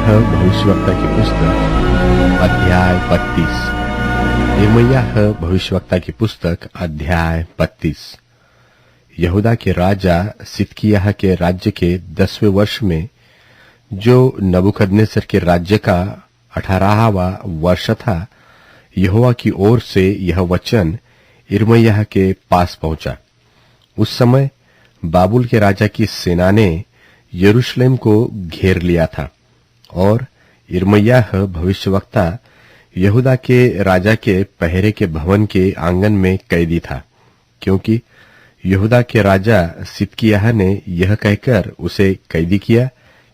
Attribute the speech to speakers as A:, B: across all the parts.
A: यिर्मयाह भविष्यवक्ता की पुस्तक अध्याय 32। यिर्मयाह भविष्यवक्ता की पुस्तक अध्याय 32। यहूदा के राजा सिदकिय्याह के राज्य के 10वें वर्ष में, जो नबूकदनेस्सर के राज्य का 18वां वर्ष था, यहोवा की ओर से यह वचन यिर्मयाह के पास पहुंचा। उस समय बाबुल के राजा की सेना ने यरूशलेम को घेर लिया था और यिर्मयाह भविष्यवक्ता यहूदा के राजा के पहरे के भवन के आंगन में कैदी था, क्योंकि यहूदा के राजा सिदकिय्याह ने यह कहकर उसे कैदी किया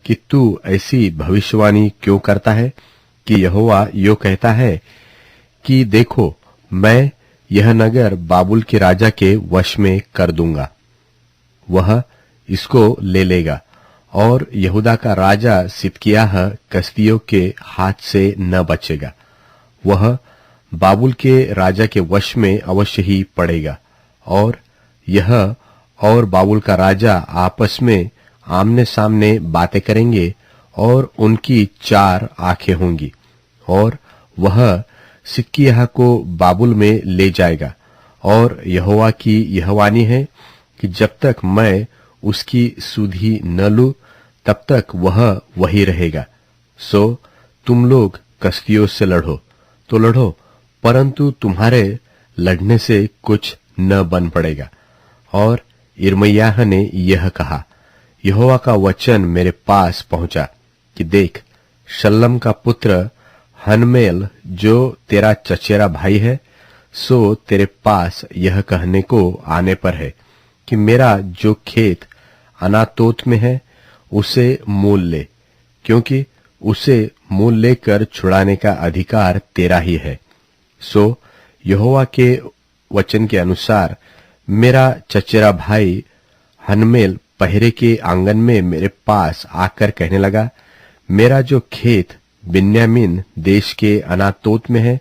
A: कि तू ऐसी भविष्यवाणी क्यों करता है कि यहोवा यो कहता है कि देखो, मैं यह नगर बाबुल के राजा के वश में कर दूंगा, वह इसको ले लेगा और यहूदा का राजा सिदकिय्याह कसदियों के हाथ से न बचेगा। वह बाबुल के राजा के वश में अवश्य ही पड़ेगा और यह और बाबुल का राजा आपस में आमने सामने बातें करेंगे और उनकी 4 आंखें होंगी और वह सिदकिय्याह को बाबुल में ले जाएगा। और यहोवा की यह वाणी है कि जब तक मैं उसकी सुधि न लूं तब तक वह वही रहेगा। सो तुम लोग कसदियों से लड़ो तो लड़ो, परंतु तुम्हारे लड़ने से कुछ न बन पड़ेगा। और यिर्मयाह ने यह कहा, यहोवा का वचन मेरे पास पहुंचा कि देख, शल्लम का पुत्र हनमेल, जो तेरा चचेरा भाई है, सो तेरे पास यह कहने को आने पर है कि मेरा जो खेत अनातोत में है उसे मोल ले, क्योंकि उसे मोल लेकर छुड़ाने का अधिकार तेरा ही है। सो यहोवा के वचन के अनुसार मेरा चचेरा भाई हनमेल पहरे के आंगन में मेरे पास आकर कहने लगा, मेरा जो खेत बिन्यामीन देश के अनातोत में है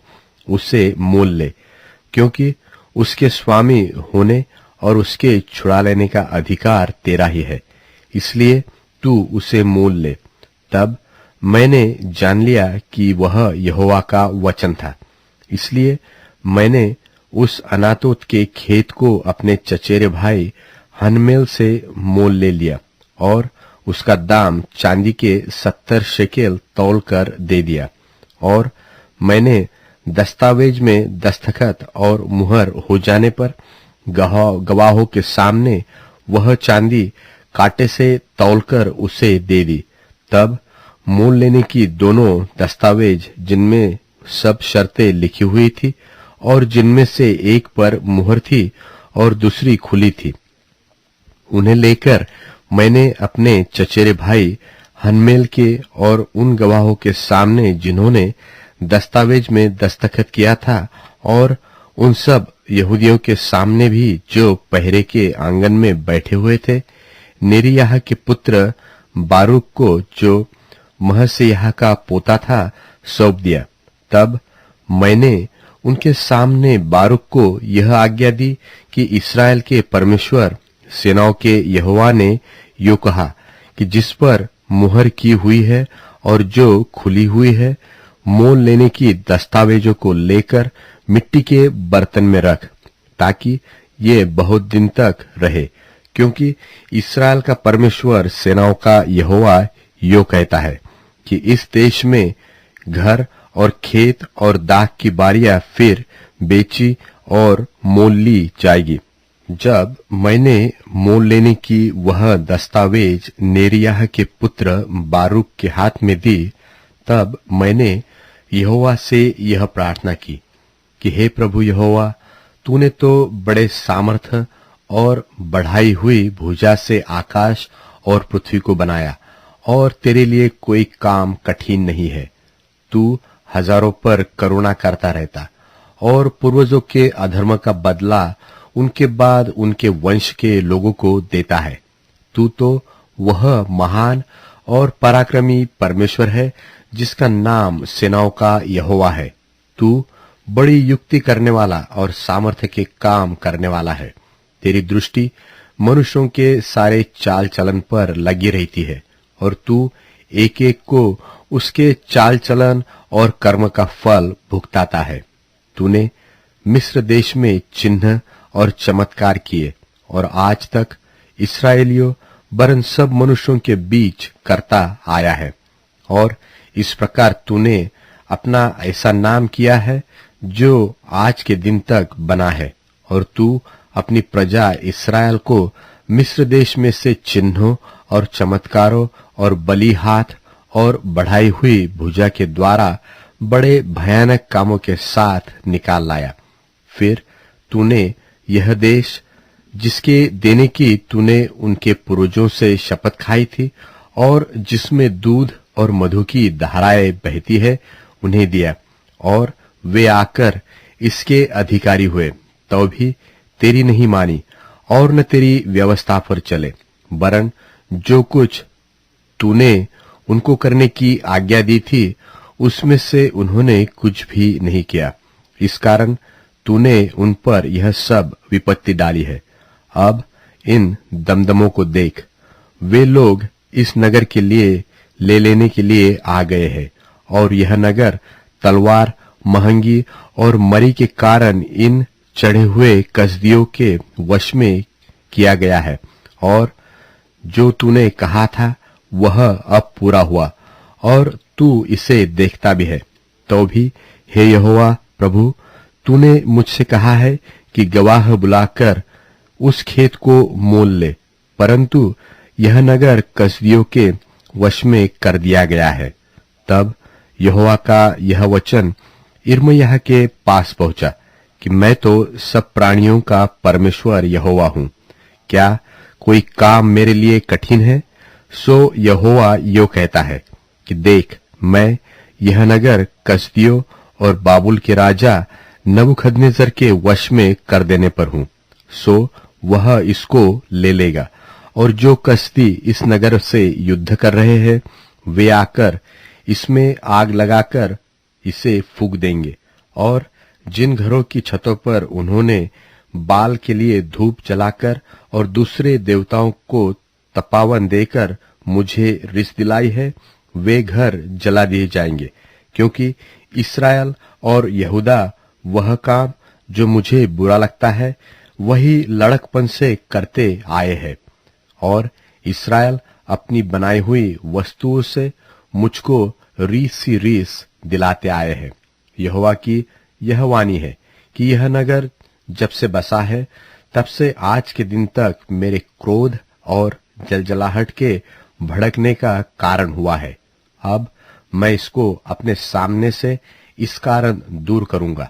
A: उसे मोल ले, क्योंकि उसके स्वामी होने और उसके छुड़ा लेने का अधिकार तेरा ही है, इसलिए तू उसे मोल ले। तब मैंने जान लिया कि वह यहोवा का वचन था, इसलिए मैंने उस अनातोत के खेत को अपने चचेरे भाई हनमेल से मोल ले लिया और उसका दाम चांदी के 70 शेकेल तौल कर दे दिया। और मैंने दस्तावेज में दस्तखत और मुहर हो जाने पर गवाहों के सामने वह चांदी कांटे से तौलकर उसे दे दी। तब मोल लेने की दोनों दस्तावेज, जिनमें सब शर्तें लिखी हुई थी और जिनमें से एक पर मुहर थी और दूसरी खुली थी, उन्हें लेकर मैंने अपने चचेरे भाई हनमेल के और उन गवाहों के सामने जिन्होंने दस्तावेज में दस्तखत किया था और उन सब यहूदियों के सामने भी जो पहरे के आंगन में बैठे हुए थे, नेरिय्याह के पुत्र बारूक को, जो महसेयाह का पोता था, सौंप दिया। तब मैंने उनके सामने बारूक को यह आज्ञा दी कि इस्राएल के परमेश्वर सेनाओं के यहोवा ने यो कहा कि जिस पर मुहर की हुई है और जो खुली हुई है, मोल लेने की दस्तावेजों को लेकर मिट्टी के बर्तन में रख, ताकि ये बहुत दिन तक रहे, क्योंकि इस्राएल का परमेश्वर सेनाओं का यहोवा यो कहता है कि इस देश में घर और खेत और दाख की बारियां फिर बेची और मोल ली जाएगी। जब मैंने मोल लेने की वह दस्तावेज नेरिय्याह के पुत्र बारूक के हाथ में दी, तब मैंने यहोवा से यह प्रार्थना की कि हे प्रभु यहोवा, तूने तो बड़े सामर्थ और बढ़ाई हुई भुजा से आकाश और पृथ्वी को बनाया और तेरे लिए कोई काम कठिन नहीं है। तू हजारों पर करुणा करता रहता और पूर्वजों के अधर्म का बदला उनके बाद उनके वंश के लोगों को देता है। तू तो वह महान और पराक्रमी परमेश्वर है जिसका नाम सेनाओं का यहोवा है। तू बड़ी युक्ति करने वाला और सामर्थ्य के काम करने वाला है। तेरी दृष्टि मनुष्यों के सारे चाल चलन पर लगी रहती है और तू एक एक को उसके चाल चलन और कर्म का फल भुगताता है। तूने मिस्र देश में चिन्ह और चमत्कार किए और आज तक इस्राएलियों वरन सब मनुष्यों के बीच करता आया है। और इस प्रकार तूने अपना ऐसा नाम किया है जो आज के दिन तक बना है। और तू अपनी प्रजा इस्राएल को मिस्र देश में से चिन्हों और चमत्कारों और बलि हाथ और बढ़ाई हुई भुजा के द्वारा बड़े भयानक कामों के साथ निकाल लाया। फिर तूने यह देश जिसके देने की तूने उनके पूर्वजों से शपथ खाई थी और जिसमें दूध और मधु की धाराएं बहती है, उन्हें दिया। और वे आकर इसके अधिकारी हुए, तो भी तेरी नहीं मानी और न तेरी व्यवस्था पर चले, वरन जो कुछ तूने उनको करने की आज्ञा दी थी उसमें से उन्होंने कुछ भी नहीं किया। इस कारण तूने उन पर यह सब विपत्ति डाली है। अब इन दमदमों को देख, वे लोग इस नगर के लिए ले लेने के लिए आ गए हैं और यह नगर तलवार, महंगी और मरी के कारण इन चढ़े हुए कसदियों के वश में किया गया है। और जो तूने कहा था वह अब पूरा हुआ और तू इसे देखता भी है। तो भी हे यहोवा प्रभु, तूने मुझसे कहा है कि गवाह बुलाकर उस खेत को मोल ले, परंतु यह नगर कसदियों के वश में कर दिया गया है। तब यहोवा का यह वचन यिर्मयाह के पास पहुंचा कि मैं तो सब प्राणियों का परमेश्वर यहोवा हूं। क्या कोई काम मेरे लिए कठिन है? सो यहोवा यो कहता है कि देख, मैं यह नगर कसदियों और बाबुल के राजा नबूखदनेस्सर के वश में कर देने पर हूं। सो वह इसको ले लेगा और जो कसदी इस नगर से युद्ध कर रहे हैं वे आकर इसमें आग लगाकर इसे फूंक देंगे। और जिन घरों की छतों पर उन्होंने बाल के लिए धूप जलाकर और दूसरे देवताओं को तपावन देकर मुझे रिस दिलाई है, वे घर जला दिए जाएंगे, क्योंकि इस्राएल और यहूदा वह काम जो मुझे बुरा लगता है वही लड़कपन से करते आए हैं। और इस्राएल अपनी बनाई हुई वस्तुओं से मुझको रीस ही रीस दिलाते आए हैं। यहोवा की यह वाणी है कि यह नगर जब से बसा है तब से आज के दिन तक मेरे क्रोध और जलजलाहट के भड़कने का कारण हुआ है। अब मैं इसको अपने सामने से इस कारण दूर करूंगा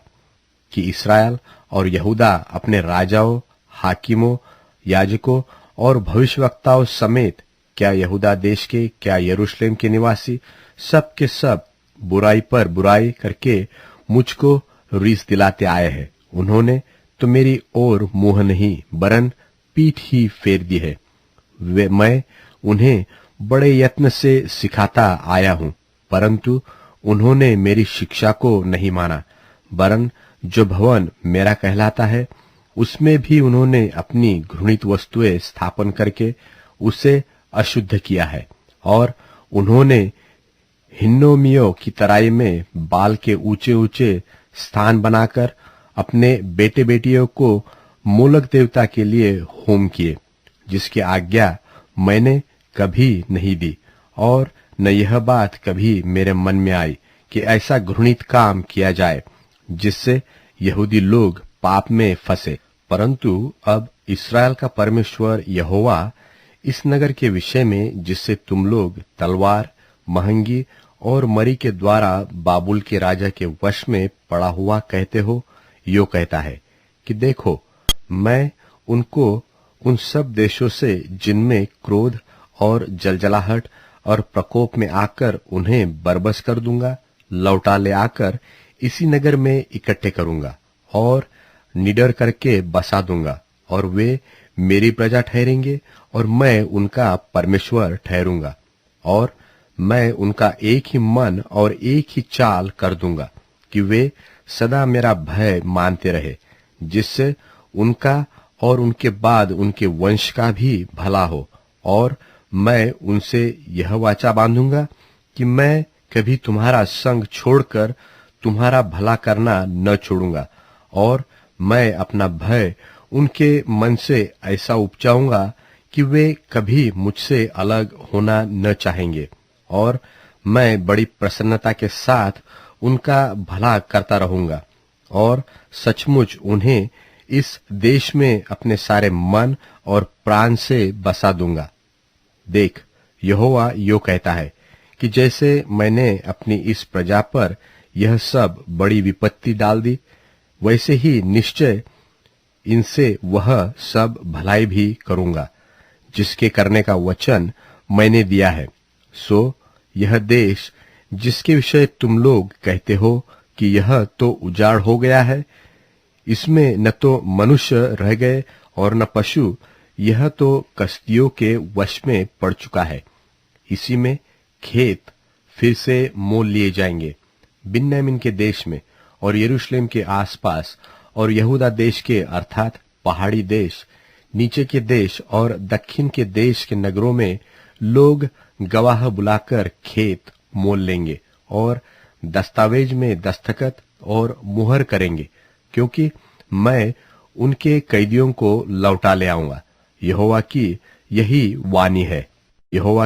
A: कि इस्राएल और यहूदा अपने राजाओं, हाकिमों, याजकों और भविष्यवक्ताओं समेत, क्या यहूदा देश के, क्या यरूशलेम के निवासी, सब के सब बुराई पर बुराई करके मुझको रीस दिलाते आए हैं। उन्होंने तो मेरी ओर मुंह नहीं वरन पीठ ही फेर दी है। मैं उन्हें बड़े यत्न से सिखाता आया हूं, परंतु उन्होंने मेरी शिक्षा को नहीं माना, वरन जो भवन मेरा कहलाता है उसमें भी उन्होंने अपनी घृणित वस्तुएं स्थापन करके उसे अशुद्ध किया है। और उन्होंने हिन्नोमियों की तराई में बाल के ऊंचे ऊंचे स्थान बनाकर अपने बेटे बेटियों को मूलक देवता के लिए होम किए, जिसकी आज्ञा मैंने कभी नहीं दी और न यह बात कभी मेरे मन में आई कि ऐसा घृणित काम किया जाए जिससे यहूदी लोग पाप में फंसे। परंतु अब इस्राएल का परमेश्वर यहोवा इस नगर के विषय में जिससे तुम लोग तलवार, महंगी और मरी के द्वारा बाबुल के राजा के वश में पड़ा हुआ कहते हो, यो कहता है कि देखो, मैं उनको उन सब देशों से जिनमें क्रोध और जलजलाहट और प्रकोप में आकर उन्हें बरबस कर दूंगा, लौटा ले आकर इसी नगर में इकट्ठे करूंगा और निडर करके बसा दूंगा, और वे मेरी प्रजा ठहरेंगे और मैं उनका परमेश्वर ठहरूंगा। और मैं उनका एक ही मन और एक ही चाल कर दूंगा कि वे सदा मेरा भय मानते रहे, जिससे उनका और उनके बाद उनके वंश का भी भला हो, और मैं उनसे यह वाचा बांधूंगा कि मैं कभी तुम्हारा संग छोड़कर तुम्हारा भला करना न छोड़ूंगा, और मैं अपना भय उनके मन से ऐसा उपजाऊंगा कि वे कभी मुझसे अलग होना न चाहेंगे, और मैं बड़ी प्रसन्नता के साथ उनका भला करता रहूंगा और सचमुच उन्हें इस देश में अपने सारे मन और प्राण से बसा दूंगा। देख, यहोवा यो कहता है कि जैसे मैंने अपनी इस प्रजा पर यह सब बड़ी विपत्ति डाल दी, वैसे ही निश्चय इनसे वह सब भलाई भी करूंगा जिसके करने का वचन मैंने दिया है। सो यह देश जिसके विषय तुम लोग कहते हो कि यह तो उजाड़ हो गया है, इसमें न तो मनुष्य रह गए और न पशु, यह तो कसदियों के वश में पड़ चुका है। इसी में खेत फिर से मोल लिए जाएंगे। बिन्यामीन के देश में और यरूशलेम के आसपास और यहूदा देश के अर्थात पहाड़ी देश, नीचे के देश और दक्षिण के देश के नगरों में लोग गवाह बुलाकर खेत मोल लेंगे और दस्तावेज में दस्तखत और मुहर करेंगे, क्योंकि मैं उनके कैदियों को लौटा ले आऊंगा। यहोवा की यही वाणी है। यहोवा